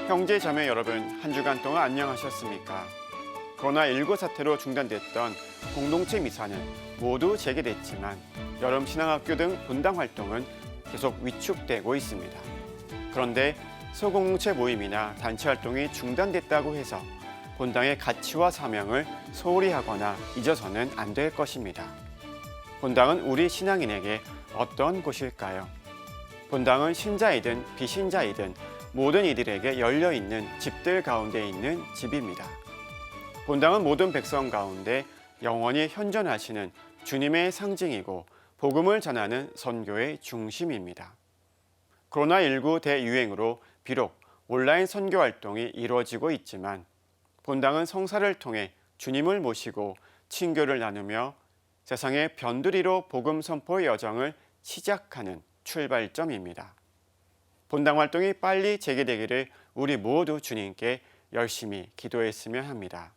형제 자매 여러분, 한 주간 동안 안녕하셨습니까? 코로나19 사태로 중단됐던 공동체 미사는 모두 재개됐지만 여름 신앙학교 등 본당 활동은 계속 위축되고 있습니다. 그런데 소공동체 모임이나 단체 활동이 중단됐다고 해서 본당의 가치와 사명을 소홀히 하거나 잊어서는 안 될 것입니다. 본당은 우리 신앙인에게 어떤 곳일까요? 본당은 신자이든 비신자이든 모든 이들에게 열려있는 집들 가운데 있는 집입니다. 본당은 모든 백성 가운데 영원히 현존하시는 주님의 상징이고 복음을 전하는 선교의 중심입니다. 코로나19 대유행으로 비록 온라인 선교 활동이 이루어지고 있지만 본당은 성사를 통해 주님을 모시고 친교를 나누며 세상의 변두리로 복음 선포의 여정을 시작하는 출발점입니다. 본당 활동이 빨리 재개되기를 우리 모두 주님께 열심히 기도했으면 합니다.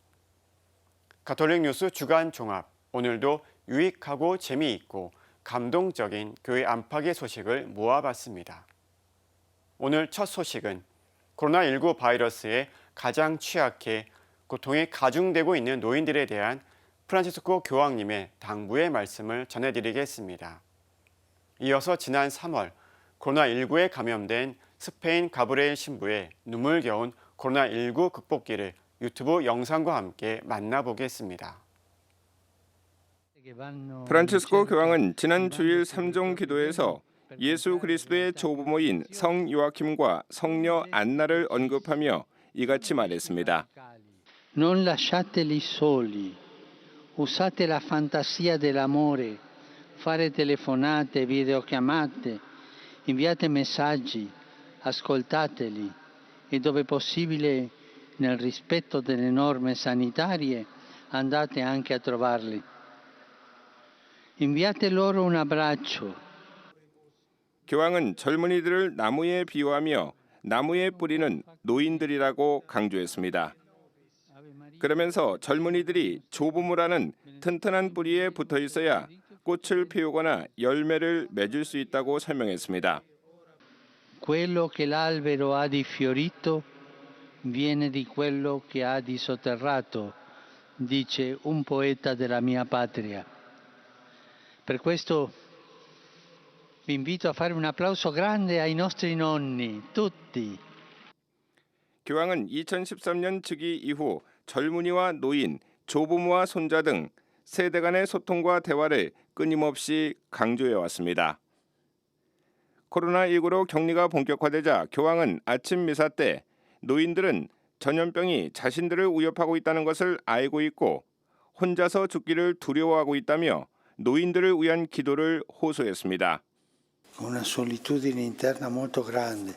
가톨릭 뉴스 주간 종합, 오늘도 유익하고 재미있고 감동적인 교회 안팎의 소식을 모아봤습니다. 오늘 첫 소식은 코로나19 바이러스에 가장 취약해 고통이 가중되고 있는 노인들에 대한 프란치스코 교황님의 당부의 말씀을 전해드리겠습니다. 이어서 지난 3월 코로나19에 감염된 스페인 가브리엘 신부의 눈물겨운 코로나19 극복기를 유튜브 영상과 함께 만나보겠습니다. 프란치스코 교황은 지난 주일 삼종 기도에서 예수 그리스도의 조부모인 성 요아킴과 성녀 안나를 언급하며 이같이 말했습니다. Non lasciateli soli. Usate la fantasia dell'amore. Fare telefonate, videochiamate. Inviate messaggi. Ascoltateli. E dove possibile, nel rispetto delle norme sanitarie, andate anche a trovarli. Inviate loro un abbraccio. 교황은 젊은이들을 나무에 비유하며 나무의 뿌리는 노인들이라고 강조했습니다. 그러면서 젊은이들이 조부모라는 튼튼한 뿌리에 붙어 있어야 꽃을 피우거나 열매를 맺을 수 있다고 설명했습니다. Quello che l'albero ha di fiorito viene di quello che ha di sotterrato, dice un poeta della mia patria. Per questo vi invito a fare un applauso grande ai nostri nonni, tutti. 교황은 2013년 즉위 이후 젊은이와 노인, 조부모와 손자 등 세대 간의 소통과 대화를 끊임없이 강조해 왔습니다. 코로나19로 격리가 본격화되자 교황은 아침 미사 때 노인들은 전염병이 자신들을 위협하고 있다는 것을 알고 있고 혼자서 죽기를 두려워하고 있다며 노인들을 위한 기도를 호소했습니다. Una solitudine interna molto grande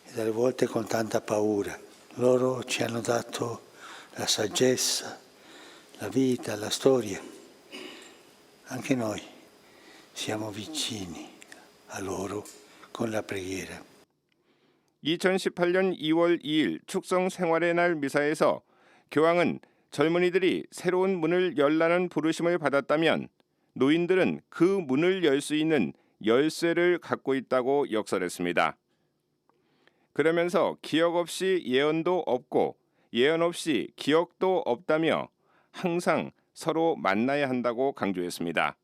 e delle volte con tanta paura. Loro ci hanno dato la saggezza, la vita, la storia. Anche noi siamo vicini a loro con la preghiera. 2018년 2월 2일 축성 생활의 날 미사에서 교황은 젊은이들이 새로운 문을 열라는 부르심을 받았다면 노인들은 그 문을 열 수 있는 열쇠를 갖고 있다고 역설했습니다. 그러면서 기억 없이 예언도 없고 예언 없이 기억도 없다며 항상 서로 만나야 한다고 강조했습니다.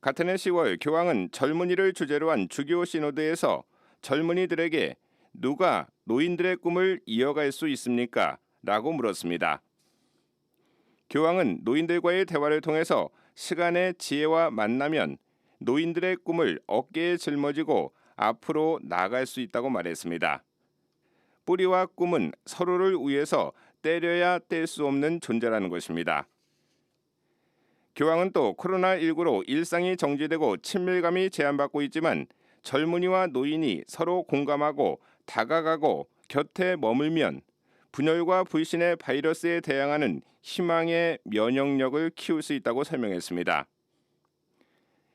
같은 해 10월 교황은 젊은이를 주제로 한 주교 시노드에서 젊은이들에게 누가 노인들의 꿈을 이어갈 수 있습니까? 라고 물었습니다. 교황은 노인들과의 대화를 통해서 시간의 지혜와 만나면 노인들의 꿈을 어깨에 짊어지고 앞으로 나아갈 수 있다고 말했습니다. 뿌리와 꿈은 서로를 위해서 때려야 뗄 수 없는 존재라는 것입니다. 교황은 또 코로나19로 일상이 정지되고 친밀감이 제한받고 있지만 젊은이와 노인이 서로 공감하고 다가가고 곁에 머물면 분열과 불신의 바이러스에 대항하는 희망의 면역력을 키울 수 있다고 설명했습니다.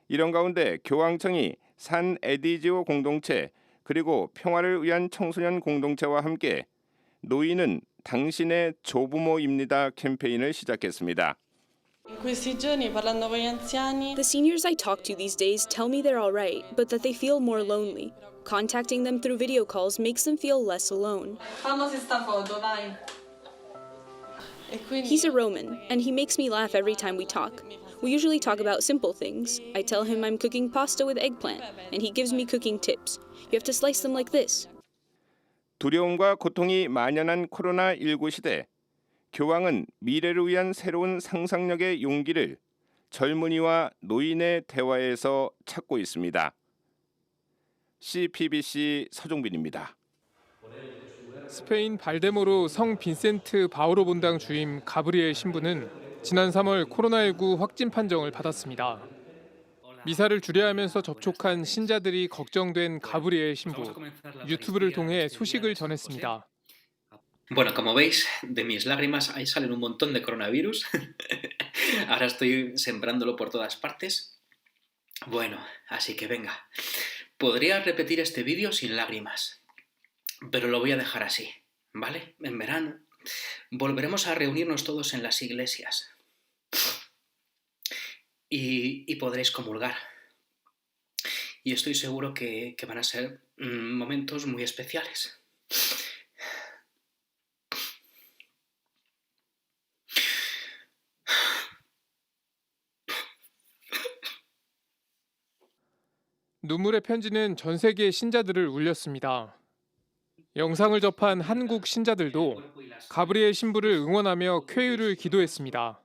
이런 가운데 교황청이 산 에디지오 공동체 그리고 평화를 위한 청소년 공동체와 함께 노인은 당신의 조부모입니다 캠페인을 시작했습니다. Questi giorni parlando con gli anziani The seniors I talk to these days tell me they're all right, but that they feel more lonely. Contacting them through video calls makes them feel less alone. famosi sta foto, vai. E quindi He's a Roman, and he makes me laugh every time we talk. We usually talk about simple things. I tell him I'm cooking pasta with eggplant, and he gives me cooking tips. You have to slice them like this. 두려움과 고통이 만연한 코로나19 시대, 교황은 미래를 위한 새로운 상상력의 용기를 젊은이와 노인의 대화에서 찾고 있습니다. CPBC 서종빈입니다. 스페인 발데모로 성 빈센트 바오로 본당 주임 가브리엘 신부는 지난 3월 코로나19 확진 판정을 받았습니다. 미사를 주례하면서 접촉한 신자들이 걱정된 가브리엘 신부, 유튜브를 통해 소식을 전했습니다. Bueno, como veis, de mis lágrimas ahí salen un montón de coronavirus. Ahora estoy sembrándolo por todas partes. Bueno, así que venga. Podría repetir este vídeo sin lágrimas, pero lo voy a dejar así, ¿vale? En verano volveremos a reunirnos todos en las iglesias y podréis comulgar. Y estoy seguro que van a ser momentos muy especiales. 눈물의 편지는 전 세계 신자들을 울렸습니다. 영상을 접한 한국 신자들도 가브리엘 신부를 응원하며 쾌유를 기도했습니다.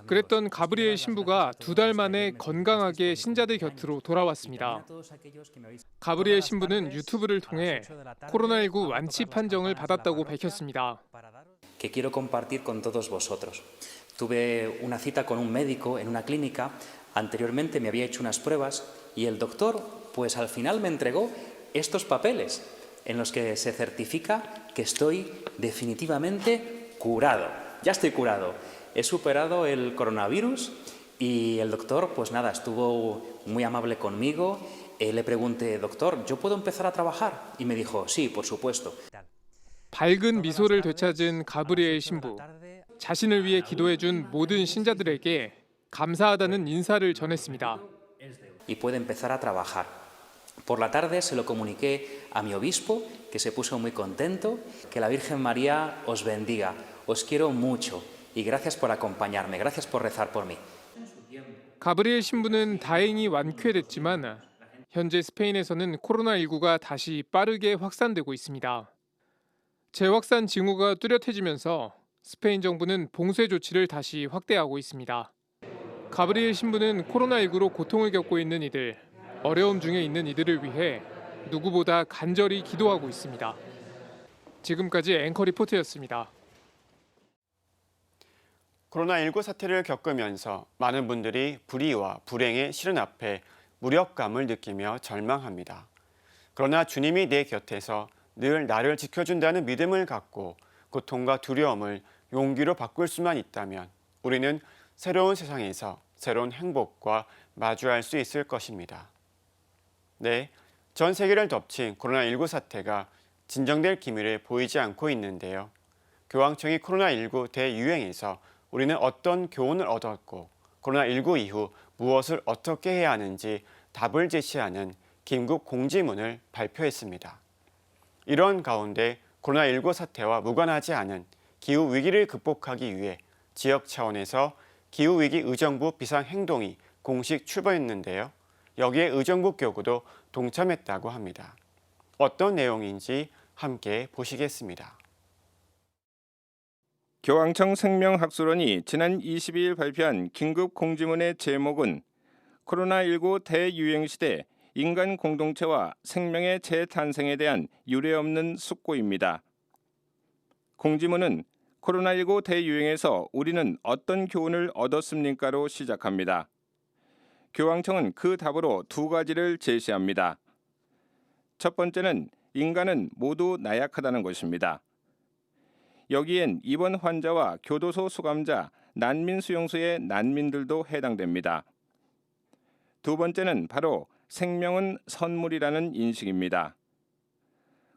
그랬던 가브리엘 신부가 2달 만에 건강하게 신자들 곁으로 돌아왔습니다. 가브리엘 신부는 유튜브를 통해 코로나19 완치 판정을 받았다고 밝혔습니다. Que quiero compartir con todos vosotros. Tuve una cita con un médico en una clínica. Anteriormente me había hecho unas pruebas y el doctor, pues al final me entregó estos papeles en los que se certifica que estoy definitivamente curado. Ya estoy curado. He superado el coronavirus y el doctor, pues nada, estuvo muy amable conmigo. Le pregunté, doctor, ¿yo puedo empezar a trabajar? Y me dijo, sí, por supuesto. 밝은 미소를 되찾은 가브리엘 신부, 자신을 위해 기도해준 모든 신자들에게 감사하다는 인사를 전했습니다. Y puede empezar a trabajar. Por la tarde se lo comuniqué a mi obispo, que se puso muy contento. Que la Virgen María os bendiga. Os quiero mucho y gracias por acompañarme. Gracias por rezar por mí. 가브리엘 신부는 다행히 완쾌됐지만 현재 스페인에서는 코로나19가 다시 빠르게 확산되고 있습니다. 재확산 징후가 뚜렷해지면서 스페인 정부는 봉쇄 조치를 다시 확대하고 있습니다. 가브리엘 신부는 코로나19로 고통을 겪고 있는 이들, 어려움 중에 있는 이들을 위해 누구보다 간절히 기도하고 있습니다. 지금까지 앵커 리포트였습니다. 코로나19 사태를 겪으면서 많은 분들이 불의와 불행의 실현 앞에 무력감을 느끼며 절망합니다. 그러나 주님이 내 곁에서 늘 나를 지켜준다는 믿음을 갖고 고통과 두려움을 용기로 바꿀 수만 있다면 우리는 새로운 세상에서 새로운 행복과 마주할 수 있을 것입니다. 네, 전 세계를 덮친 코로나19 사태가 진정될 기미를 보이지 않고 있는데요. 교황청이 코로나19 대유행에서 우리는 어떤 교훈을 얻었고 코로나19 이후 무엇을 어떻게 해야 하는지 답을 제시하는 긴급 공지문을 발표했습니다. 이런 가운데 코로나19 사태와 무관하지 않은 기후위기를 극복하기 위해 지역 차원에서 기후위기 의정부 비상행동이 공식 출범했는데요. 여기에 의정부 교구도 동참했다고 합니다. 어떤 내용인지 함께 보시겠습니다. 교황청 생명학술원이 지난 22일 발표한 긴급 공지문의 제목은 코로나19 대유행 시대 인간 공동체와 생명의 재탄생에 대한 유례없는 숙고입니다. 공지문은 코로나19 대유행에서 우리는 어떤 교훈을 얻었습니까로 시작합니다. 교황청은 그 답으로 2가지를 제시합니다. 첫 번째는 인간은 모두 나약하다는 것입니다. 여기엔 입원 환자와 교도소 수감자, 난민 수용소의 난민들도 해당됩니다. 두 번째는 바로 생명은 선물이라는 인식입니다.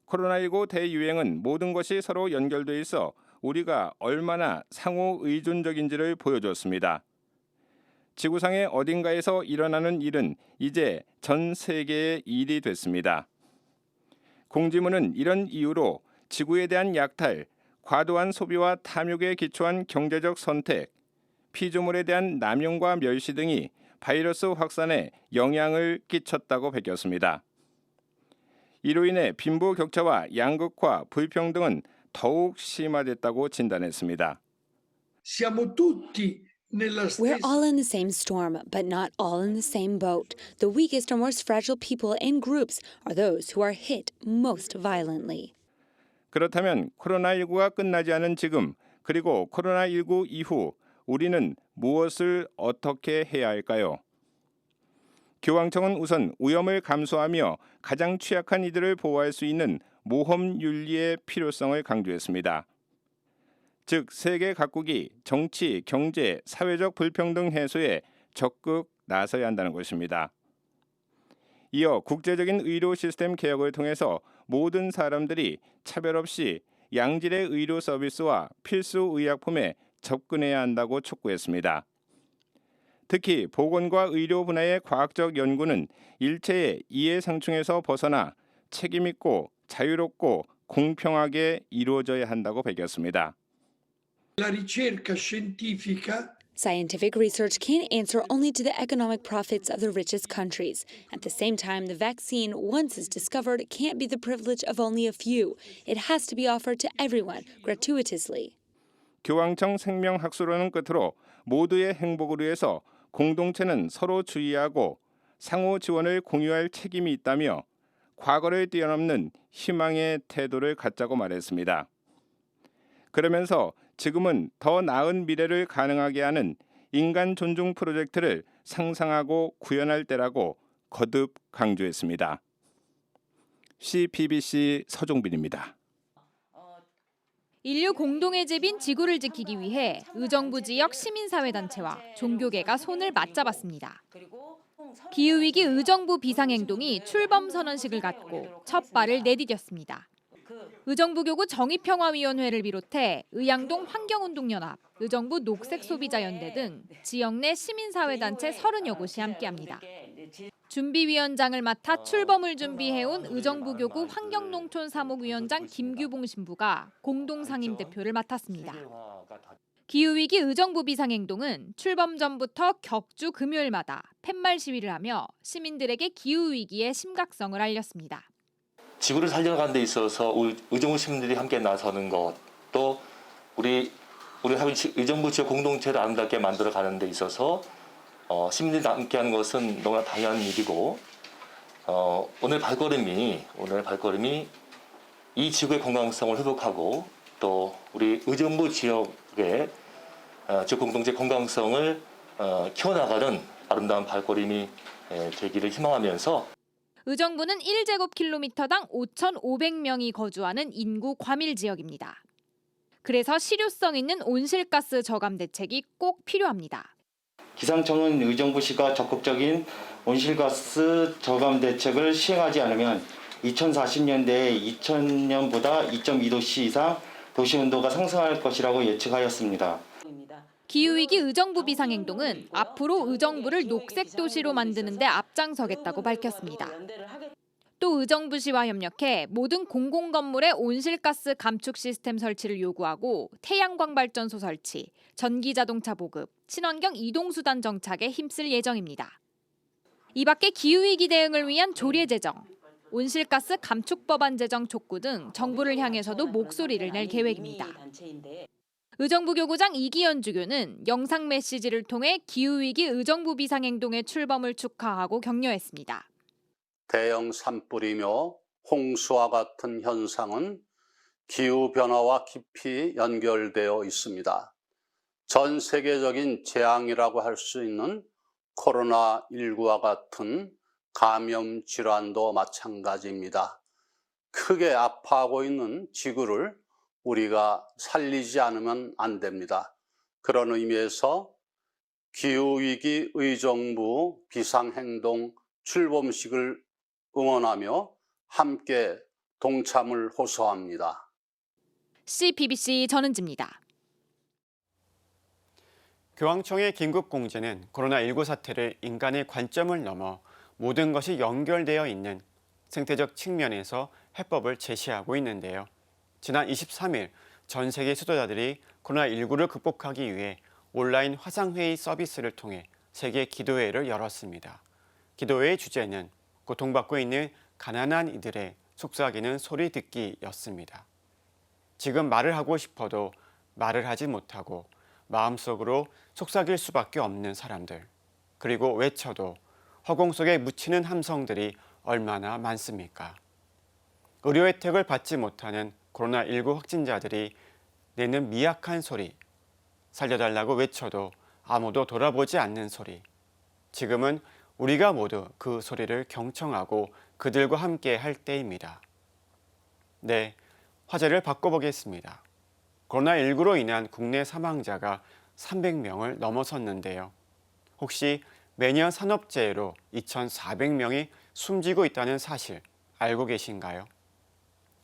코로나19 대유행은 모든 것이 서로 연결돼 있어 우리가 얼마나 상호 의존적인지를 보여줬습니다. 지구상의 어딘가에서 일어나는 일은 이제 전 세계의 일이 됐습니다. 공지문은 이런 이유로 지구에 대한 약탈, 과도한 소비와 탐욕에 기초한 경제적 선택, 피조물에 대한 남용과 멸시 등이 바이러스 확산에 영향을 끼쳤다고 밝혔습니다. 이로 인해 빈부격차와 양극화, 불평등은 더욱 심화됐다고 진단했습니다. We're all in the same storm, but not all in the same boat. The weakest or most fragile people and groups are those who are hit most violently. 그렇다면 코로나19가 끝나지 않은 지금, 그리고 코로나19 이후 우리는 무엇을 어떻게 해야 할까요? 교황청은 우선 위험을 감수하며 가장 취약한 이들을 보호할 수 있는 모험 윤리의 필요성을 강조했습니다. 즉 세계 각국이 정치, 경제, 사회적 불평등 해소에 적극 나서야 한다는 것입니다. 이어 국제적인 의료 시스템 개혁을 통해서 모든 사람들이 차별 없이 양질의 의료 서비스와 필수 의약품에 접근해야 한다고 촉구했습니다. 특히 보건과 의료 분야의 과학적 연구는 일체의 이해상충에서 벗어나 책임있고 자유롭고 공평하게 이루어져야 한다고 밝혔습니다. Scientific research can't answer only to the economic profits of the richest countries. At the same time, the vaccine, once it's discovered, can't be the privilege of only a few. It has to be offered to everyone, gratuitously. 교황청 생명학술원은 끝으로 모두의 행복을 위해서 공동체는 서로 주의하고 상호 지원을 공유할 책임이 있다며 과거를 뛰어넘는 희망의 태도를 갖자고 말했습니다. 그러면서 지금은 더 나은 미래를 가능하게 하는 인간 존중 프로젝트를 상상하고 구현할 때라고 거듭 강조했습니다. CBBC 서종빈입니다. 인류 공동의 집인 지구를 지키기 위해 의정부 지역 시민사회단체와 종교계가 손을 맞잡았습니다. 기후위기 의정부 비상행동이 출범선언식을 갖고 첫 발을 내디뎠습니다. 의정부교구 정의평화위원회를 비롯해 의양동 환경운동연합, 의정부 녹색소비자연대 등 지역 내 시민사회단체 30여 곳이 함께합니다. 준비위원장을 맡아 출범을 준비해온 의정부교구 환경농촌사목위원장 김규봉 신부가 공동상임대표를 맡았습니다. 기후위기 의정부 비상행동은 출범 전부터 격주 금요일마다 팻말 시위를 하며 시민들에게 기후위기의 심각성을 알렸습니다. 지구를 살려가는 데 있어서 의정부 시민들이 함께 나서는 것, 또 우리 의정부 지역 공동체를 아름답게 만들어가는 데 있어서 시민들이 함께하는 것은 너무나 당연한 일이고 오늘 발걸음이 이 지구의 건강성을 회복하고 또 우리 의정부 지역의 지역 공동체 건강성을 키워나가는 아름다운 발걸음이 되기를 희망하면서 의정부는 1제곱킬로미터당 5,500명이 거주하는 인구 과밀 지역입니다. 그래서 실효성 있는 온실가스 저감 대책이 꼭 필요합니다. 기상청은 의정부시가 적극적인 온실가스 저감 대책을 시행하지 않으면 2040년대에 2000년보다 2.2도씨 이상 도시 온도가 상승할 것이라고 예측하였습니다. 기후위기 의정부 비상행동은 앞으로 의정부를 녹색도시로 만드는 데 앞장서겠다고 밝혔습니다. 또 의정부시와 협력해 모든 공공건물의 온실가스 감축 시스템 설치를 요구하고 태양광 발전소 설치, 전기자동차 보급, 친환경 이동수단 정착에 힘쓸 예정입니다. 이 밖에 기후위기 대응을 위한 조례 제정, 온실가스 감축 법안 제정 촉구 등 정부를 향해서도 목소리를 낼 계획입니다. 의정부교구장 이기현 주교는 영상 메시지를 통해 기후위기 의정부 비상행동의 출범을 축하하고 격려했습니다. 대형 산불이며 홍수와 같은 현상은 기후변화와 깊이 연결되어 있습니다. 전 세계적인 재앙이라고 할 수 있는 코로나19와 같은 감염 질환도 마찬가지입니다. 크게 아파하고 있는 지구를 우리가 살리지 않으면 안 됩니다. 그런 의미에서 기후위기 의정부 비상행동 출범식을 응원하며 함께 동참을 호소합니다. CBBC 전은지입니다. 교황청의 긴급공지는 코로나19 사태를 인간의 관점을 넘어 모든 것이 연결되어 있는 생태적 측면에서 해법을 제시하고 있는데요. 지난 23일 전 세계 수도자들이 코로나19를 극복하기 위해 온라인 화상회의 서비스를 통해 세계 기도회를 열었습니다. 기도회의 주제는 고통받고 있는 가난한 이들의 속삭이는 소리 듣기였습니다. 지금 말을 하고 싶어도 말을 하지 못하고 마음속으로 속삭일 수밖에 없는 사람들, 그리고 외쳐도 허공 속에 묻히는 함성들이 얼마나 많습니까? 의료 혜택을 받지 못하는 코로나19 확진자들이 내는 미약한 소리, 살려달라고 외쳐도 아무도 돌아보지 않는 소리. 지금은 우리가 모두 그 소리를 경청하고 그들과 함께 할 때입니다. 네, 화제를 바꿔보겠습니다. 코로나19로 인한 국내 사망자가 300명을 넘어섰는데요. 혹시 매년 산업재해로 2,400명이 숨지고 있다는 사실 알고 계신가요?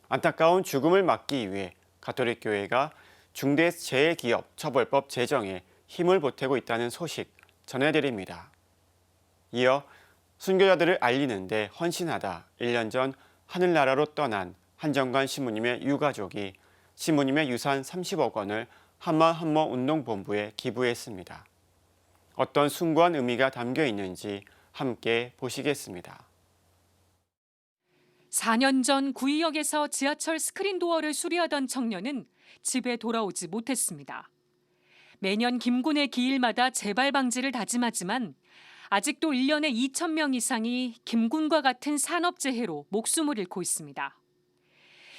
안타까운 죽음을 막기 위해 가톨릭 교회가 중대재해기업처벌법 제정에 힘을 보태고 있다는 소식 전해드립니다. 이어 순교자들을 알리는 데 헌신하다 1년 전 하늘나라로 떠난 한정관 신부님의 유가족이 신부님의 유산 30억 원을 한마음한몸 운동본부에 기부했습니다. 어떤 숭고한 의미가 담겨 있는지 함께 보시겠습니다. 4년 전 구의역에서 지하철 스크린 도어를 수리하던 청년은 집에 돌아오지 못했습니다. 매년 김군의 기일마다 재발 방지를 다짐하지만 아직도 1년에 2,000명 이상이 김군과 같은 산업재해로 목숨을 잃고 있습니다.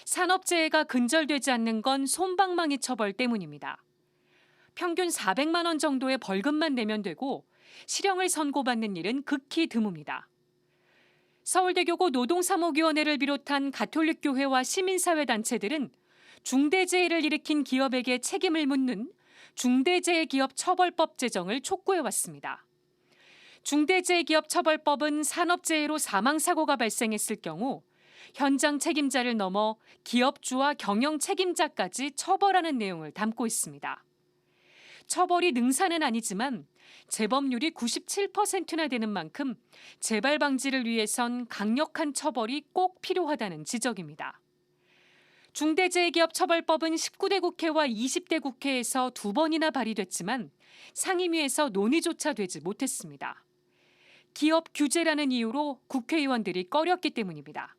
산업재해가 근절되지 않는 건 솜방망이 처벌 때문입니다. 평균 400만 원 정도의 벌금만 내면 되고 실형을 선고받는 일은 극히 드뭅니다. 서울대교구 노동사목위원회를 비롯한 가톨릭교회와 시민사회단체들은 중대재해를 일으킨 기업에게 책임을 묻는 중대재해기업처벌법 제정을 촉구해왔습니다. 중대재해기업처벌법은 산업재해로 사망사고가 발생했을 경우 현장 책임자를 넘어 기업주와 경영 책임자까지 처벌하는 내용을 담고 있습니다. 처벌이 능사는 아니지만 재범률이 97%나 되는 만큼 재발 방지를 위해선 강력한 처벌이 꼭 필요하다는 지적입니다. 중대재해기업처벌법은 19대 국회와 20대 국회에서 2번이나 발의됐지만 상임위에서 논의조차 되지 못했습니다. 기업 규제라는 이유로 국회의원들이 꺼렸기 때문입니다.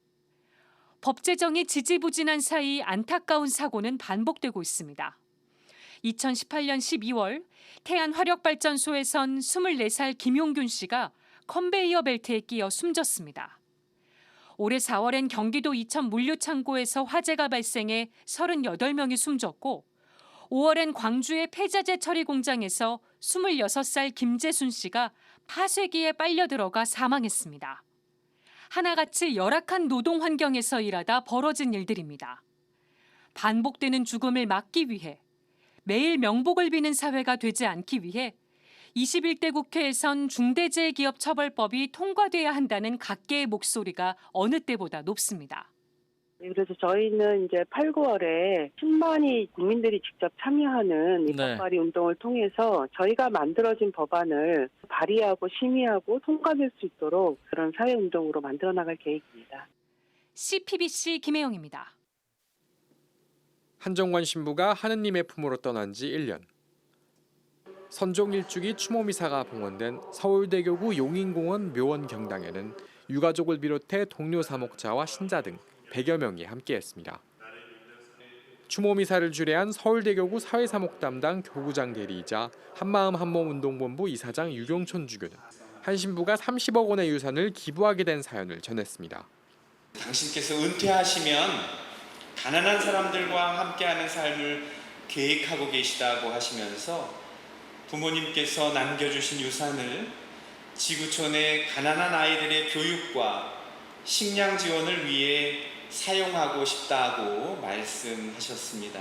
법 제정이 지지부진한 사이 안타까운 사고는 반복되고 있습니다. 2018년 12월 태안화력발전소에선 24살 김용균 씨가 컨베이어 벨트에 끼어 숨졌습니다. 올해 4월엔 경기도 이천 물류창고에서 화재가 발생해 38명이 숨졌고 5월엔 광주의 폐자재 처리 공장에서 26살 김재순 씨가 파쇄기에 빨려 들어가 사망했습니다. 하나같이 열악한 노동 환경에서 일하다 벌어진 일들입니다. 반복되는 죽음을 막기 위해 매일 명복을 비는 사회가 되지 않기 위해 21대 국회에선 중대재해기업처벌법이 통과돼야 한다는 각계의 목소리가 어느 때보다 높습니다. 그래서 저희는 이제 8, 9월에 10만이 국민들이 직접 참여하는 이 법발의 운동을 통해서 저희가 만들어진 법안을 발의하고 심의하고 통과될 수 있도록 그런 사회운동으로 만들어 나갈 계획입니다. CPBC 김혜영입니다. 한정관 신부가 하느님의 품으로 떠난 지 1년. 선종 일주기 추모미사가 봉헌된 서울대교구 용인공원 묘원 경당에는 유가족을 비롯해 동료 사목자와 신자 등 100여 명이 함께했습니다. 추모미사를 주례한 서울대교구 사회사목 담당 교구장 대리이자 한마음 한몸 운동본부 이사장 유경촌 주교는 한 신부가 30억 원의 유산을 기부하게 된 사연을 전했습니다. 당신께서 은퇴하시면 가난한 사람들과 함께하는 삶을 계획하고 계시다고 하시면서 부모님께서 남겨주신 유산을 지구촌의 가난한 아이들의 교육과 식량 지원을 위해 사용하고 싶다고 말씀하셨습니다.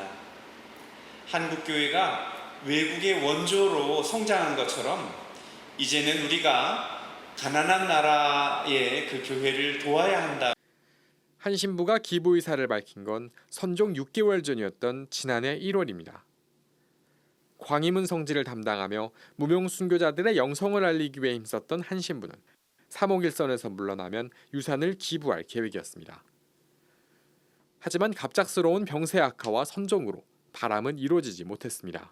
한국교회가 외국의 원조로 성장한 것처럼 이제는 우리가 가난한 나라의 그 교회를 도와야 한다. 한 신부가 기부 의사를 밝힌 건 선종 6개월 전이었던 지난해 1월입니다. 광희문 성지를 담당하며 무명 순교자들의 영성을 알리기 위해 힘썼던 한 신부는 3억 1선에서 물러나면 유산을 기부할 계획이었습니다. 하지만 갑작스러운 병세 악화와 선종으로 바람은 이루어지지 못했습니다.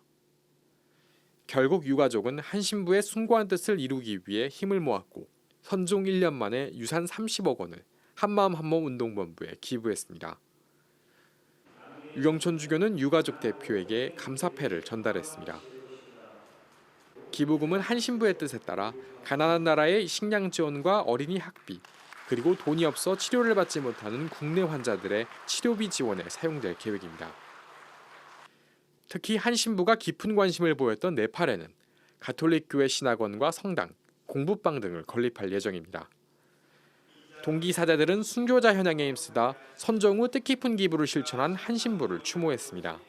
결국 유가족은 한 신부의 숭고한 뜻을 이루기 위해 힘을 모았고 선종 1년 만에 유산 30억 원을 한마음 한몸 운동본부에 기부했습니다. 유경천 주교는 유가족 대표에게 감사패를 전달했습니다. 기부금은 한 신부의 뜻에 따라 가난한 나라의 식량 지원과 어린이 학비, 그리고 돈이 없어 치료를 받지 못하는 국내 환자들의 치료비 지원에 사용될 계획입니다. 특히 한 신부가 깊은 관심을 보였던 네팔에는 가톨릭 교회 신학원과 성당, 공부방 등을 건립할 예정입니다. 동기 사제들은 순교자 현양에 힘쓰다 선종 후 뜻깊은 기부를 실천한 한 신부를 추모했습니다.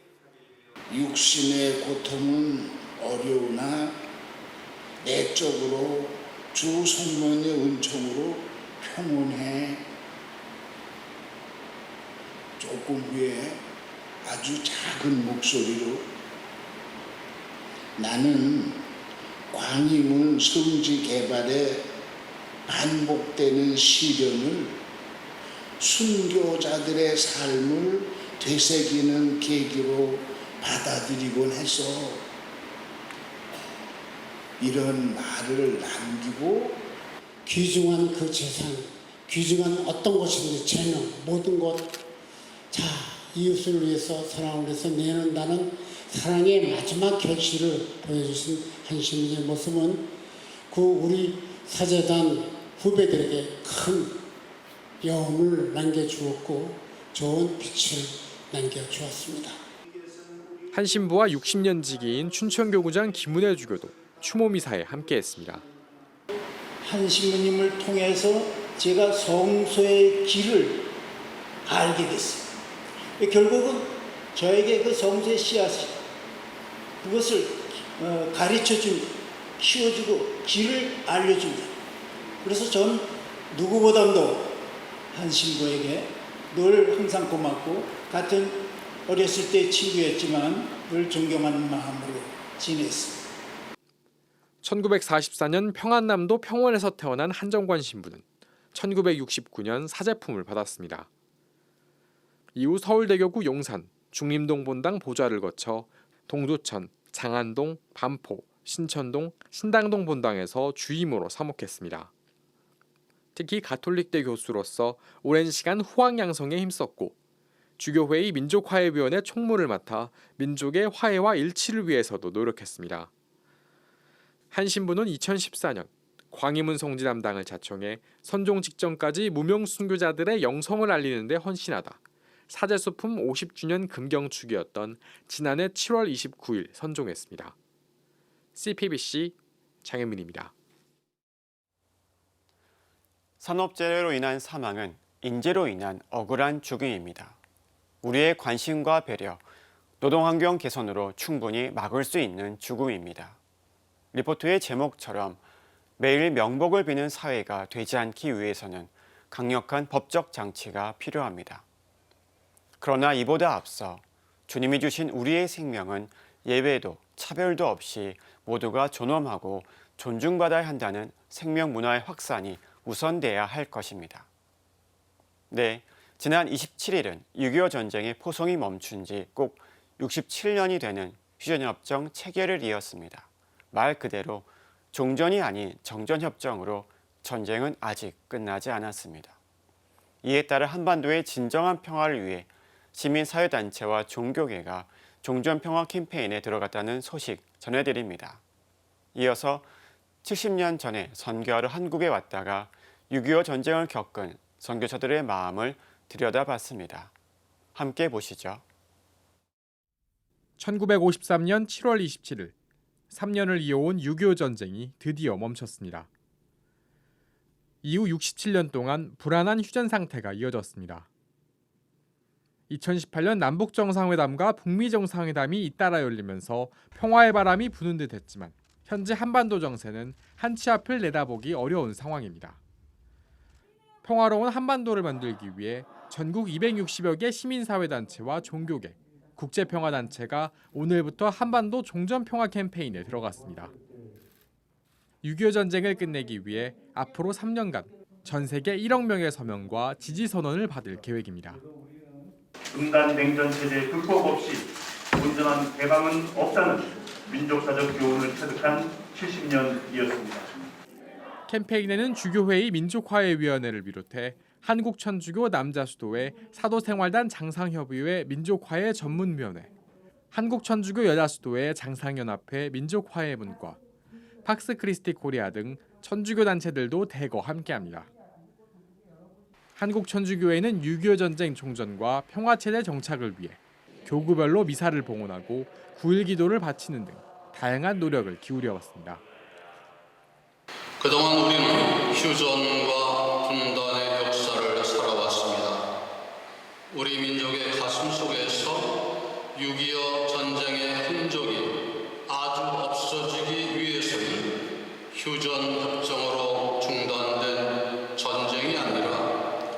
육신의 고통은 어려우나 내적으로 주 성령의 은총으로 평온해. 조금 후에 아주 작은 목소리로 나는 광희문 성지 개발에 반복되는 시련을 순교자들의 삶을 되새기는 계기로 받아들이곤 해서 이런 말을 남기고 귀중한 그 재산, 귀중한 어떤 것이든지 재능, 모든 것, 자, 이웃을 위해서 사랑을 위해서 내놓는다는 사랑의 마지막 결실을 보여주신 한 신부의 모습은 그 우리 사제단 후배들에게 큰 여움을 남겨주었고 좋은 빛을 남겨주었습니다. 한 신부와 60년 지기인 춘천교구장 김은혜 주교도 추모 미사에 함께했습니다. 한 신부님을 통해서 제가 성소의 길을 알게 됐어요. 결국은 저에게 그 성소의 씨앗이 그것을 가르쳐주고 키워주고 길을 알려줍니다. 그래서 전 누구보다도 한 신부에게 늘 항상 고맙고 같은 어렸을 때 친구였지만 늘 존경하는 마음으로 지냈습니다. 1944년 평안남도 평원에서 태어난 한정관 신부는 1969년 사제품을 받았습니다. 이후 서울대교구 용산, 중림동 본당 보좌를 거쳐 동두천, 장안동, 반포, 신천동, 신당동 본당에서 주임으로 사목했습니다. 특히 가톨릭대 교수로서 오랜 시간 후황 양성에 힘썼고 주교회의 민족화해위원회 총무를 맡아 민족의 화해와 일치를 위해서도 노력했습니다. 한 신부는 2014년 광희문 성지 담당을 자청해 선종 직전까지 무명 순교자들의 영성을 알리는 데 헌신하다 사제소품 50주년 금경축이었던 지난해 7월 29일 선종했습니다. CPBC 장혜민입니다. 산업재해로 인한 사망은 인재로 인한 억울한 죽음입니다. 우리의 관심과 배려, 노동환경 개선으로 충분히 막을 수 있는 죽음입니다. 리포트의 제목처럼 매일 명복을 비는 사회가 되지 않기 위해서는 강력한 법적 장치가 필요합니다. 그러나 이보다 앞서 주님이 주신 우리의 생명은 예외도 차별도 없이 모두가 존엄하고 존중받아야 한다는 생명 문화의 확산이 우선돼야 할 것입니다. 네, 지난 27일은 6.25 전쟁의 포성이 멈춘 지 꼭 67년이 되는 휴전협정 체결을 이었습니다. 말 그대로 종전이 아닌 정전협정으로 전쟁은 아직 끝나지 않았습니다. 이에 따라 한반도의 진정한 평화를 위해 시민사회단체와 종교계가 종전평화 캠페인에 들어갔다는 소식 전해드립니다. 이어서 70년 전에 선교하러 한국에 왔다가 6.25 전쟁을 겪은 선교사들의 마음을 들여다봤습니다. 함께 보시죠. 1953년 7월 27일 3년을 이어온 6.25 전쟁이 드디어 멈췄습니다. 이후 67년 동안 불안한 휴전 상태가 이어졌습니다. 2018년 남북정상회담과 북미정상회담이 잇따라 열리면서 평화의 바람이 부는 듯 했지만 현재 한반도 정세는 한치 앞을 내다보기 어려운 상황입니다. 평화로운 한반도를 만들기 위해 전국 260여 개 시민사회단체와 종교계, 국제평화단체가 오늘부터 한반도 종전평화 캠페인에 들어갔습니다. 6.25 전쟁을 끝내기 위해 앞으로 3년간 전 세계 1억 명의 서명과 지지 선언을 받을 계획입니다. 분단 냉전 체제의 불법 없이 온전한 개방은 없다는 민족사적 교훈을 체득한 70년이었습니다. 캠페인에는 주교회의 민족화해위원회를 비롯해 한국천주교 남자수도회 사도생활단 장상협의회 민족화해 전문위원회, 한국천주교 여자수도회 장상연합회 민족화해문과, 팍스크리스티 코리아 등 천주교 단체들도 대거 함께합니다. 한국천주교회는 6.25 전쟁 종전과 평화체제 정착을 위해 교구별로 미사를 봉헌하고 9.1 기도를 바치는 등 다양한 노력을 기울여왔습니다. 그동안 우리는 휴전과 분단의 역사를 살아왔습니다. 우리 민족의 가슴 속에서 6.25 전쟁의 흔적이 아주 없어지기 위해서는 휴전 협정으로 중단된 전쟁이 아니라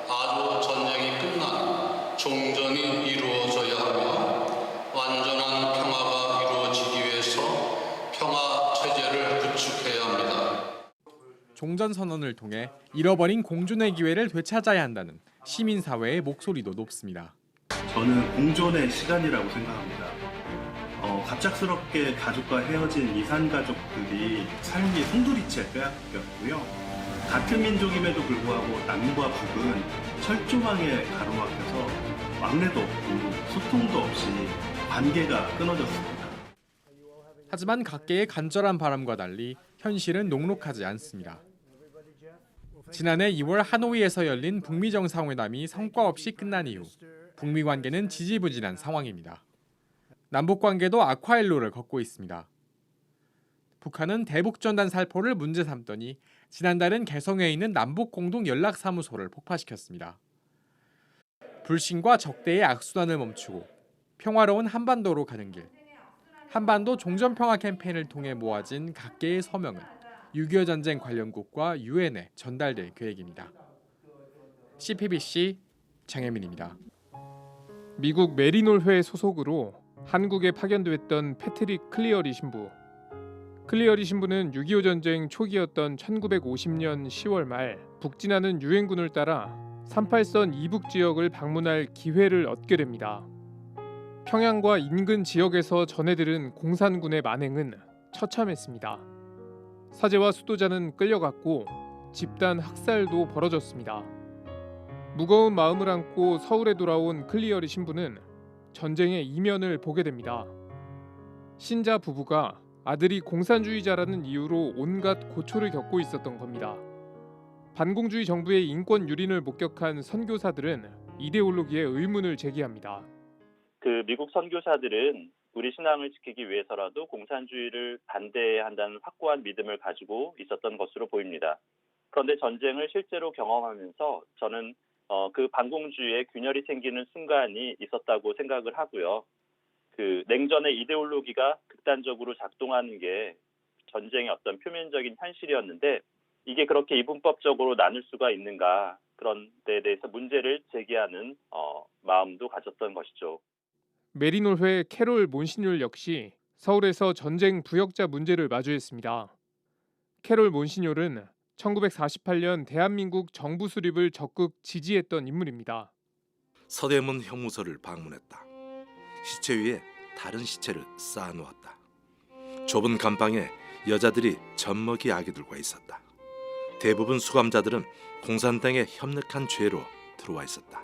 아주 전쟁이 끝난 종전이 이루어져야 하며 완전한 평화가 이루어지기 위해서 평화 체제를 구축해야 합니다. 종전선언을 통해 잃어버린 공존의 기회를 되찾아야 한다는 시민사회의 목소리도 높습니다. 저는 공존의 시간이라고 생각합니다. 갑작스럽게 가족과 헤어진 이산가족들이 삶이 송두리째 빼앗겼고요. 같은 민족임에도 불구하고 남과 북은 철조망에 가로막혀서 왕래도 없고 소통도 없이 관계가 끊어졌습니다. 하지만 각계의 간절한 바람과 달리 현실은 녹록하지 않습니다. 지난해 2월 하노이에서 열린 북미 정상회담이 성과 없이 끝난 이후 북미 관계는 지지부진한 상황입니다. 남북 관계도 악화일로를 걷고 있습니다. 북한은 대북전단 살포를 문제 삼더니 지난달엔 개성에 있는 남북 공동 연락사무소를 폭파시켰습니다. 불신과 적대의 악순환을 멈추고 평화로운 한반도로 가는 길. 한반도 종전평화 캠페인을 통해 모아진 각계의 서명은 6.25 전쟁 관련국과 유엔에 전달될 계획입니다. CPBC 장혜민입니다. 미국 메리놀회 소속으로 한국에 파견됐던 패트릭 클리어리 신부. 클리어리 신부는 6.25 전쟁 초기였던 1950년 10월 말 북진하는 유엔군을 따라 38선 이북 지역을 방문할 기회를 얻게 됩니다. 평양과 인근 지역에서 전해들은 공산군의 만행은 처참했습니다. 사제와 수도자는 끌려갔고 집단 학살도 벌어졌습니다. 무거운 마음을 안고 서울에 돌아온 클리어리 신부는 전쟁의 이면을 보게 됩니다. 신자 부부가 아들이 공산주의자라는 이유로 온갖 고초를 겪고 있었던 겁니다. 반공주의 정부의 인권 유린을 목격한 선교사들은 이데올로기에 의문을 제기합니다. 그 미국 선교사들은 우리 신앙을 지키기 위해서라도 공산주의를 반대해야 한다는 확고한 믿음을 가지고 있었던 것으로 보입니다. 그런데 전쟁을 실제로 경험하면서 저는 그 반공주의에 균열이 생기는 순간이 있었다고 생각을 하고요. 그 냉전의 이데올로기가 극단적으로 작동하는 게 전쟁의 어떤 표면적인 현실이었는데 이게 그렇게 이분법적으로 나눌 수가 있는가, 그런 데에 대해서 문제를 제기하는 마음도 가졌던 것이죠. 메리놀회 캐롤 몬시뇰 역시 서울에서 전쟁 부역자 문제를 마주했습니다. 캐롤 몬시뇰은 1948년 대한민국 정부 수립을 적극 지지했던 인물입니다. 서대문 형무소를 방문했다. 시체 위에 다른 시체를 쌓아놓았다. 좁은 감방에 여자들이 젖먹이 아기들과 있었다. 대부분 수감자들은 공산당에 협력한 죄로 들어와 있었다.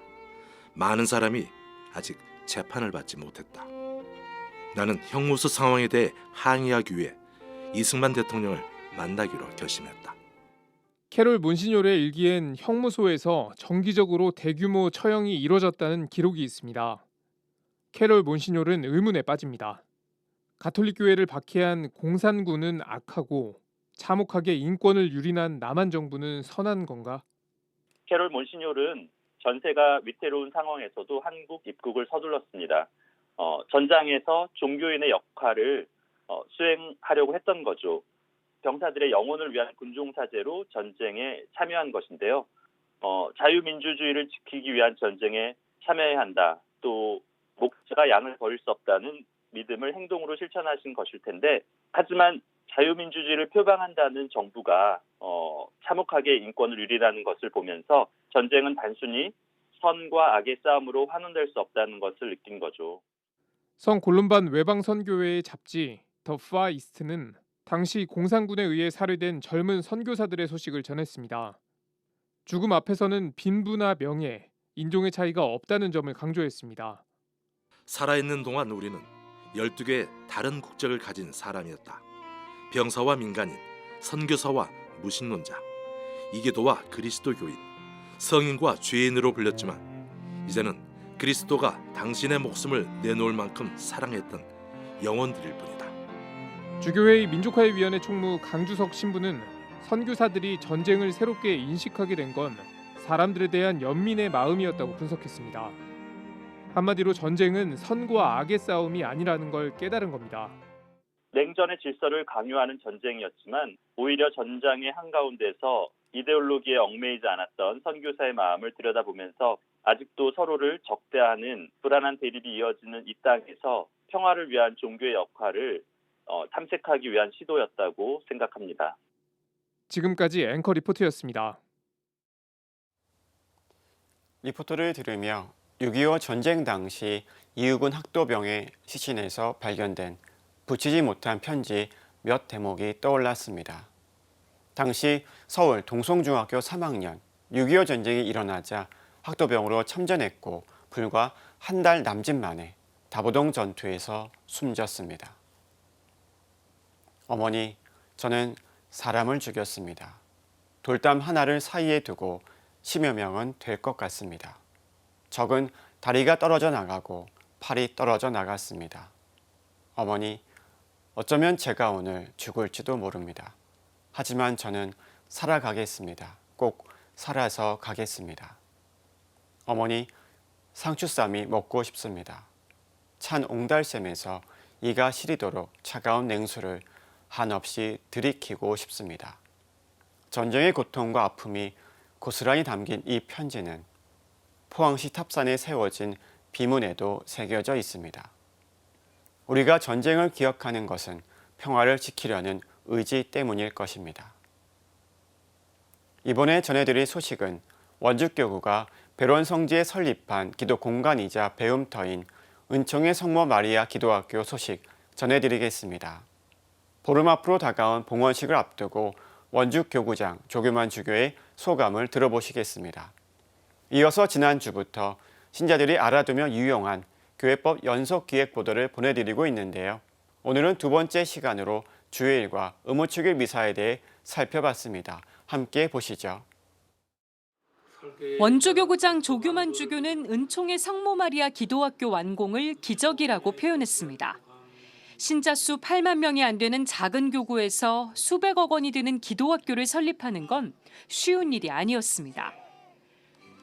많은 사람이 아직 재판을 받지 못했다. 나는 형무소 상황에 대해 항의하기 위해 이승만 대통령을 만나기로 결심했다. 캐롤 몬시뇰의 일기엔 형무소에서 정기적으로 대규모 처형이 이뤄졌다는 기록이 있습니다. 캐롤 몬시뇰은 의문에 빠집니다. 가톨릭 교회를 박해한 공산군은 악하고 참혹하게 인권을 유린한 남한 정부는 선한 건가? 캐롤 몬시뇰은 전세가 위태로운 상황에서도 한국 입국을 서둘렀습니다. 전장에서 종교인의 역할을 수행하려고 했던 거죠. 병사들의 영혼을 위한 군종사제로 전쟁에 참여한 것인데요. 자유민주주의를 지키기 위한 전쟁에 참여해야 한다. 또 목자가 양을 버릴 수 없다는 믿음을 행동으로 실천하신 것일 텐데, 하지만 자유민주주의를 표방한다는 정부가 참혹하게 인권을 유린하는 것을 보면서 전쟁은 단순히 선과 악의 싸움으로 환원될 수 없다는 것을 느낀 거죠. 성 골룸반 외방 선교회의 잡지 더 파 이스트는 당시 공산군에 의해 살해된 젊은 선교사들의 소식을 전했습니다. 죽음 앞에서는 빈부나 명예, 인종의 차이가 없다는 점을 강조했습니다. 살아있는 동안 우리는 12개의 다른 국적을 가진 사람이었다. 병사와 민간인, 선교사와 무신론자, 이교도와 그리스도교인, 성인과 죄인으로 불렸지만 이제는 그리스도가 당신의 목숨을 내놓을 만큼 사랑했던 영혼들일 뿐이다. 주교회의 민족화위원회 총무 강주석 신부는 선교사들이 전쟁을 새롭게 인식하게 된 건 사람들에 대한 연민의 마음이었다고 분석했습니다. 한마디로 전쟁은 선과 악의 싸움이 아니라는 걸 깨달은 겁니다. 냉전의 질서를 강요하는 전쟁이었지만 오히려 전장의 한가운데서 이데올로기에 얽매이지 않았던 선교사의 마음을 들여다보면서 아직도 서로를 적대하는 불안한 대립이 이어지는 이 땅에서 평화를 위한 종교의 역할을 탐색하기 위한 시도였다고 생각합니다. 지금까지 앵커 리포트였습니다. 리포트를 들으며 6.25 전쟁 당시 이육은 학도병의 시신에서 발견된 붙이지 못한 편지 몇 대목이 떠올랐습니다. 당시 서울 동성중학교 3학년 6.25 전쟁이 일어나자 학도병으로 참전했고 불과 한 달 남짓 만에 다보동 전투에서 숨졌습니다. 어머니, 저는 사람을 죽였습니다. 돌담 하나를 사이에 두고 10여 명은 될 것 같습니다. 적은 다리가 떨어져 나가고 팔이 떨어져 나갔습니다. 어머니, 어쩌면 제가 오늘 죽을지도 모릅니다. 하지만 저는 살아가겠습니다. 꼭 살아서 가겠습니다. 어머니, 상추쌈이 먹고 싶습니다. 찬 옹달샘에서 이가 시리도록 차가운 냉수를 한없이 들이키고 싶습니다. 전쟁의 고통과 아픔이 고스란히 담긴 이 편지는 포항시 탑산에 세워진 비문에도 새겨져 있습니다. 우리가 전쟁을 기억하는 것은 평화를 지키려는 의지 때문일 것입니다. 이번에 전해드릴 소식은 원주교구가 배론성지에 설립한 기도 공간이자 배움터인 은총의 성모 마리아 기도학교 소식 전해드리겠습니다. 보름 앞으로 다가온 봉헌식을 앞두고 원주교구장 조규만 주교의 소감을 들어보시겠습니다. 이어서 지난주부터 신자들이 알아두면 유용한 교회법 연속 기획 보도를 보내드리고 있는데요. 오늘은 두 번째 시간으로 주일과 의무축일 미사에 대해 살펴봤습니다. 함께 보시죠. 원주교구장 조규만 주교는 은총의 성모 마리아 기도학교 완공을 기적이라고 표현했습니다. 신자 수 8만 명이 안 되는 작은 교구에서 수백억 원이 드는 기도학교를 설립하는 건 쉬운 일이 아니었습니다.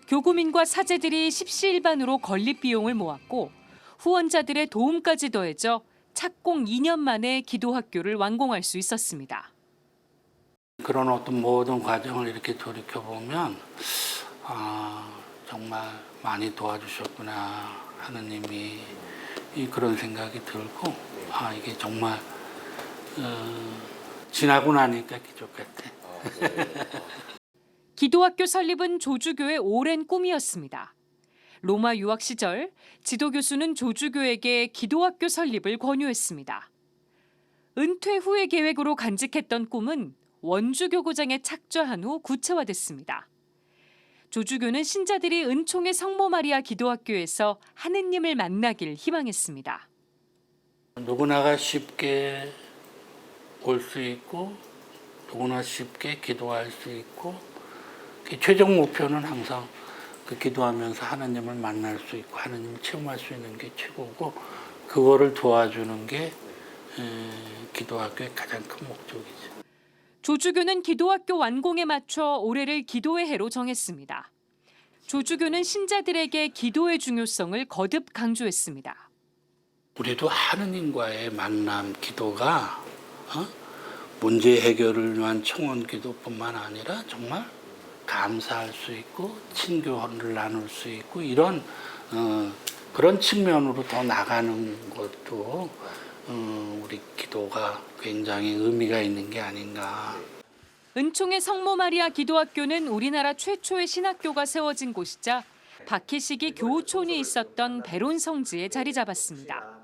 교구민과 사제들이 십시일반으로 건립 비용을 모았고 후원자들의 도움까지 더해져 착공 2년 만에 기도학교를 완공할 수 있었습니다. 그런 어떤 모든 과정을 이렇게 돌이켜보면 정말 많이 도와주셨구나 하느님이 그런 생각이 들고 이게 정말 지나고 나니까 기적 같아. 기도학교 설립은 조주교의 오랜 꿈이었습니다. 로마 유학 시절 지도교수는 조주교에게 기도학교 설립을 권유했습니다. 은퇴 후의 계획으로 간직했던 꿈은 원주교구장에 착좌한 후 구체화됐습니다. 조주교는 신자들이 은총의 성모 마리아 기도학교에서 하느님을 만나길 희망했습니다. 누구나가 쉽게 올 수 있고 누구나 쉽게 기도할 수 있고 최종 목표는 항상 그 기도하면서 하나님을 만날 수 있고 하나님을 체험할 수 있는 게 최고고 그거를 도와주는 게 기도학교의 가장 큰 목적이죠. 조주교는 기도학교 완공에 맞춰 올해를 기도의 해로 정했습니다. 조주교는 신자들에게 기도의 중요성을 거듭 강조했습니다. 우리도 하느님과의 만남 기도가 문제 해결을 위한 청원 기도뿐만 아니라 정말 감사할 수 있고 친교를 나눌 수 있고 이런 그런 측면으로 더 나가는 것도 우리 기도가 굉장히 의미가 있는 게 아닌가. 은총의 성모 마리아 기도학교는 우리나라 최초의 신학교가 세워진 곳이자 박희식이 교우촌이 있었던 배론 성지에 자리 잡았습니다.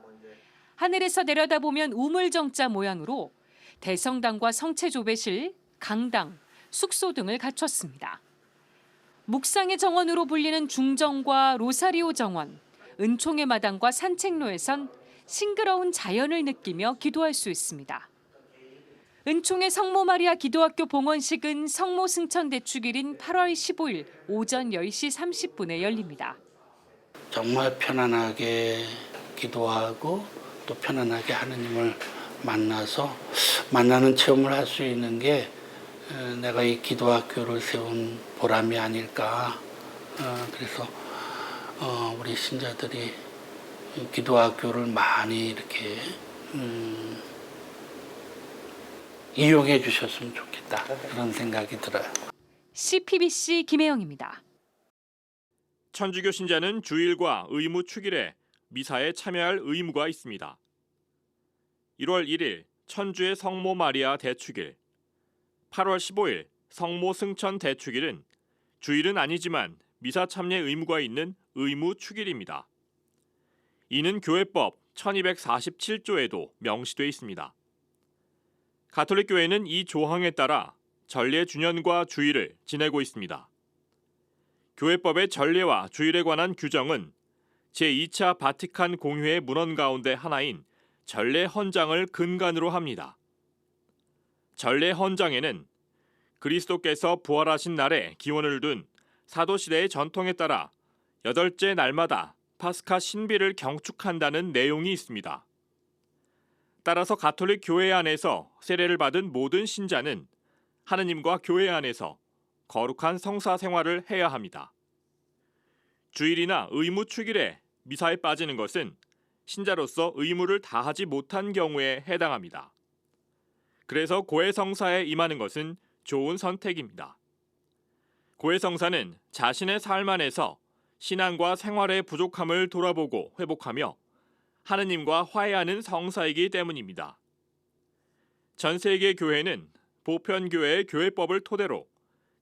하늘에서 내려다보면 우물정자 모양으로 대성당과 성체조배실, 강당, 숙소 등을 갖췄습니다. 묵상의 정원으로 불리는 중정과 로사리오 정원, 은총의 마당과 산책로에선 싱그러운 자연을 느끼며 기도할 수 있습니다. 은총의 성모 마리아 기도학교 봉헌식은 성모 승천 대축일인 8월 15일 오전 10시 30분에 열립니다. 정말 편안하게 기도하고 또 편안하게 하느님을 만나서 만나는 체험을 할 수 있는 게 내가 이 기도학교를 세운 보람이 아닐까. 그래서 우리 신자들이 기도학교를 많이 이렇게 이용해 주셨으면 좋겠다. 그런 생각이 들어요. CPBC 김혜영입니다. 천주교 신자는 주일과 의무 축일에 미사에 참여할 의무가 있습니다. 1월 1일 천주의 성모 마리아 대축일, 8월 15일 성모 승천 대축일은 주일은 아니지만 미사 참여 의무가 있는 의무 축일입니다. 이는 교회법 1247조에도 명시돼 있습니다. 가톨릭 교회는 이 조항에 따라 전례 주년과 주일을 지내고 있습니다. 교회법의 전례와 주일에 관한 규정은 제2차 바티칸 공회의 문헌 가운데 하나인 전례 헌장을 근간으로 합니다. 전례 헌장에는 그리스도께서 부활하신 날에 기원을 둔 사도시대의 전통에 따라 8째 날마다 파스카 신비를 경축한다는 내용이 있습니다. 따라서 가톨릭 교회 안에서 세례를 받은 모든 신자는 하느님과 교회 안에서 거룩한 성사 생활을 해야 합니다. 주일이나 의무 축일에 미사에 빠지는 것은 신자로서 의무를 다하지 못한 경우에 해당합니다. 그래서 고해성사에 임하는 것은 좋은 선택입니다. 고해성사는 자신의 삶 안에서 신앙과 생활의 부족함을 돌아보고 회복하며 하느님과 화해하는 성사이기 때문입니다. 전 세계 교회는 보편교회의 교회법을 토대로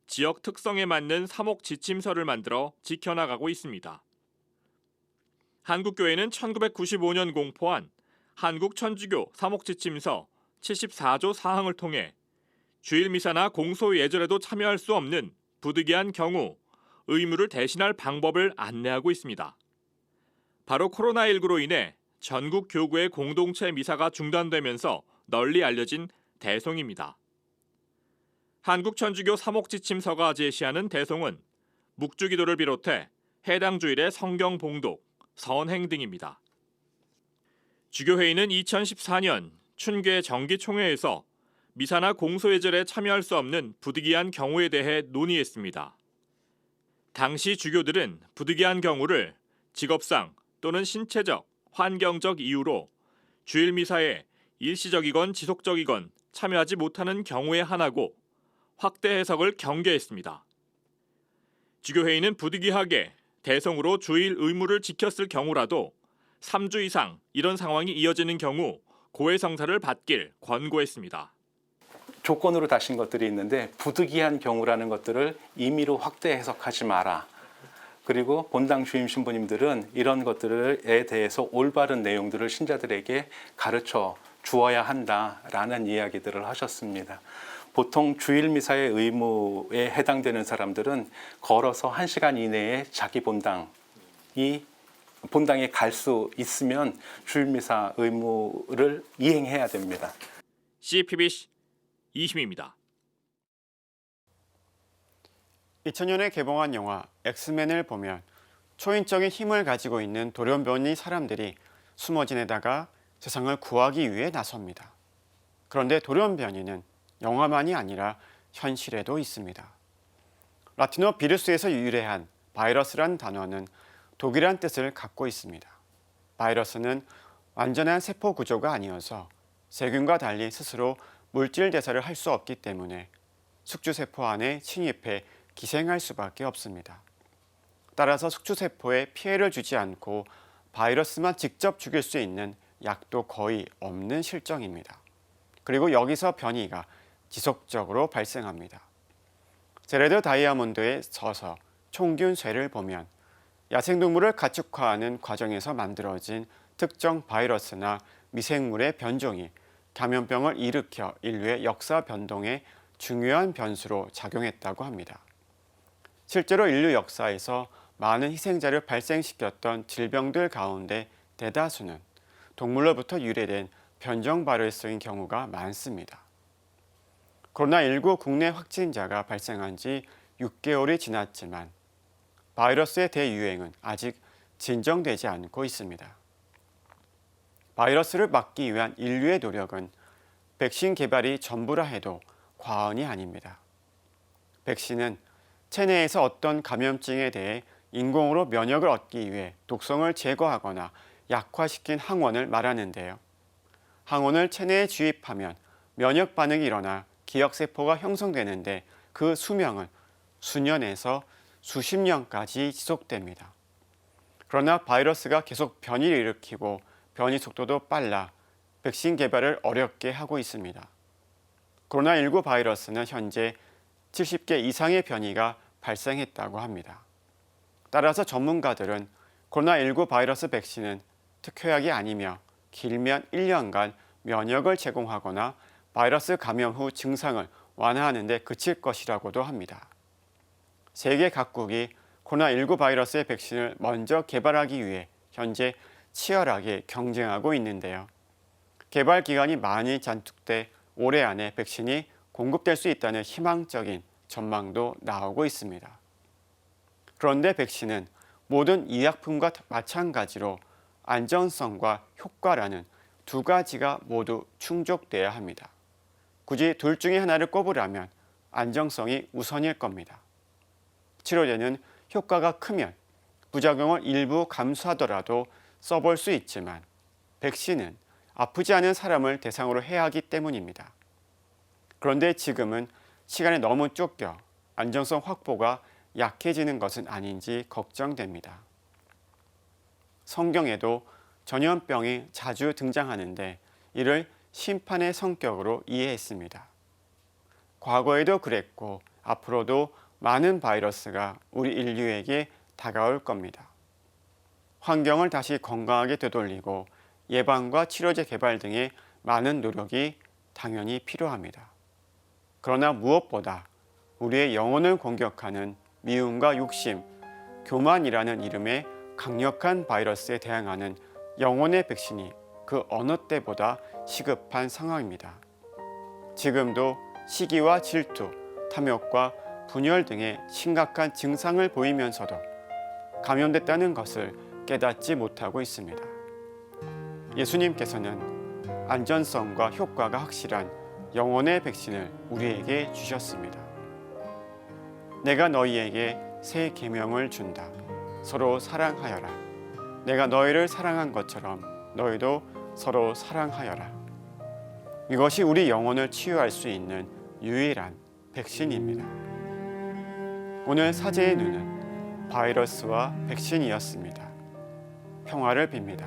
지역 특성에 맞는 사목 지침서를 만들어 지켜나가고 있습니다. 한국교회는 1995년 공포한 한국천주교 사목지침서 74조 사항을 통해 주일 미사나 공소 예절에도 참여할 수 없는 부득이한 경우 의무를 대신할 방법을 안내하고 있습니다. 바로 코로나19로 인해 전국 교구의 공동체 미사가 중단되면서 널리 알려진 대송입니다. 한국천주교 사목지침서가 제시하는 대송은 묵주기도를 비롯해 해당 주일의 성경 봉독, 선행 등입니다. 주교회의는 2014년 춘계 정기총회에서 미사나 공소예절에 참여할 수 없는 부득이한 경우에 대해 논의했습니다. 당시 주교들은 부득이한 경우를 직업상 또는 신체적, 환경적 이유로 주일 미사에 일시적이건 지속적이건 참여하지 못하는 경우에 한하고 확대 해석을 경계했습니다. 주교회의는 부득이하게 대성으로 주일 의무를 지켰을 경우라도 3주 이상 이런 상황이 이어지는 경우 고해성사를 받길 권고했습니다. 조건으로 다신 것들이 있는데 부득이한 경우라는 것들을 임의로 확대 해석하지 마라. 그리고 본당 주임 신부님들은 이런 것들에 대해서 올바른 내용들을 신자들에게 가르쳐 주어야 한다라는 이야기들을 하셨습니다. 보통 주일 미사의 의무에 해당되는 사람들은 걸어서 1시간 이내에 자기 본당에 갈 수 있으면 주일 미사 의무를 이행해야 됩니다. CPBC 이심입니다. 2000년에 개봉한 영화 엑스맨을 보면 초인적인 힘을 가지고 있는 돌연변이 사람들이 숨어 지내다가 세상을 구하기 위해 나섭니다. 그런데 돌연변이는 영화만이 아니라 현실에도 있습니다. 라틴어 비루스에서 유래한 바이러스란 단어는 독이란 뜻을 갖고 있습니다. 바이러스는 완전한 세포 구조가 아니어서 세균과 달리 스스로 물질 대사를 할 수 없기 때문에 숙주세포 안에 침입해 기생할 수밖에 없습니다. 따라서 숙주세포에 피해를 주지 않고 바이러스만 직접 죽일 수 있는 약도 거의 없는 실정입니다. 그리고 여기서 변이가 지속적으로 발생합니다. 제레드 다이아몬드의 저서 총균쇠를 보면 야생동물을 가축화하는 과정에서 만들어진 특정 바이러스나 미생물의 변종이 감염병을 일으켜 인류의 역사 변동에 중요한 변수로 작용했다고 합니다. 실제로 인류 역사에서 많은 희생자를 발생시켰던 질병들 가운데 대다수는 동물로부터 유래된 변종 바이러스인 경우가 많습니다. 코로나19 국내 확진자가 발생한 지 6개월이 지났지만 바이러스의 대유행은 아직 진정되지 않고 있습니다. 바이러스를 막기 위한 인류의 노력은 백신 개발이 전부라 해도 과언이 아닙니다. 백신은 체내에서 어떤 감염증에 대해 인공으로 면역을 얻기 위해 독성을 제거하거나 약화시킨 항원을 말하는데요. 항원을 체내에 주입하면 면역 반응이 일어나 기억세포가 형성되는데 그 수명은 수년에서 수십 년까지 지속됩니다. 그러나 바이러스가 계속 변이를 일으키고 변이 속도도 빨라 백신 개발을 어렵게 하고 있습니다. 코로나19 바이러스는 현재 70개 이상의 변이가 발생했다고 합니다. 따라서 전문가들은 코로나19 바이러스 백신은 특효약이 아니며 길면 1년간 면역을 제공하거나 바이러스 감염 후 증상을 완화하는 데 그칠 것이라고도 합니다. 세계 각국이 코로나19 바이러스의 백신을 먼저 개발하기 위해 현재 치열하게 경쟁하고 있는데요. 개발 기간이 많이 단축돼 올해 안에 백신이 공급될 수 있다는 희망적인 전망도 나오고 있습니다. 그런데 백신은 모든 의약품과 마찬가지로 안전성과 효과라는 두 가지가 모두 충족돼야 합니다. 굳이 둘 중에 하나를 꼽으라면 안정성이 우선일 겁니다. 치료제는 효과가 크면 부작용을 일부 감수하더라도 써볼 수 있지만 백신은 아프지 않은 사람을 대상으로 해야 하기 때문입니다. 그런데 지금은 시간이 너무 쫓겨 안정성 확보가 약해지는 것은 아닌지 걱정됩니다. 성경에도 전염병이 자주 등장하는데 이를 심판의 성격으로 이해했습니다. 과거에도 그랬고 앞으로도 많은 바이러스가 우리 인류에게 다가올 겁니다. 환경을 다시 건강하게 되돌리고 예방과 치료제 개발 등의 많은 노력이 당연히 필요합니다. 그러나 무엇보다 우리의 영혼을 공격하는 미움과 욕심, 교만이라는 이름의 강력한 바이러스에 대항하는 영혼의 백신이 그 어느 때보다 시급한 상황입니다. 지금도 시기와 질투, 탐욕과 분열 등의 심각한 증상을 보이면서도 감염됐다는 것을 깨닫지 못하고 있습니다. 예수님께서는 안전성과 효과가 확실한 영혼의 백신을 우리에게 주셨습니다. 내가 너희에게 새 계명을 준다. 서로 사랑하여라. 내가 너희를 사랑한 것처럼 너희도 서로 사랑하여라. 이것이 우리 영혼을 치유할 수 있는 유일한 백신입니다. 오늘 사제의 눈은 바이러스와 백신이었습니다. 평화를 빕니다.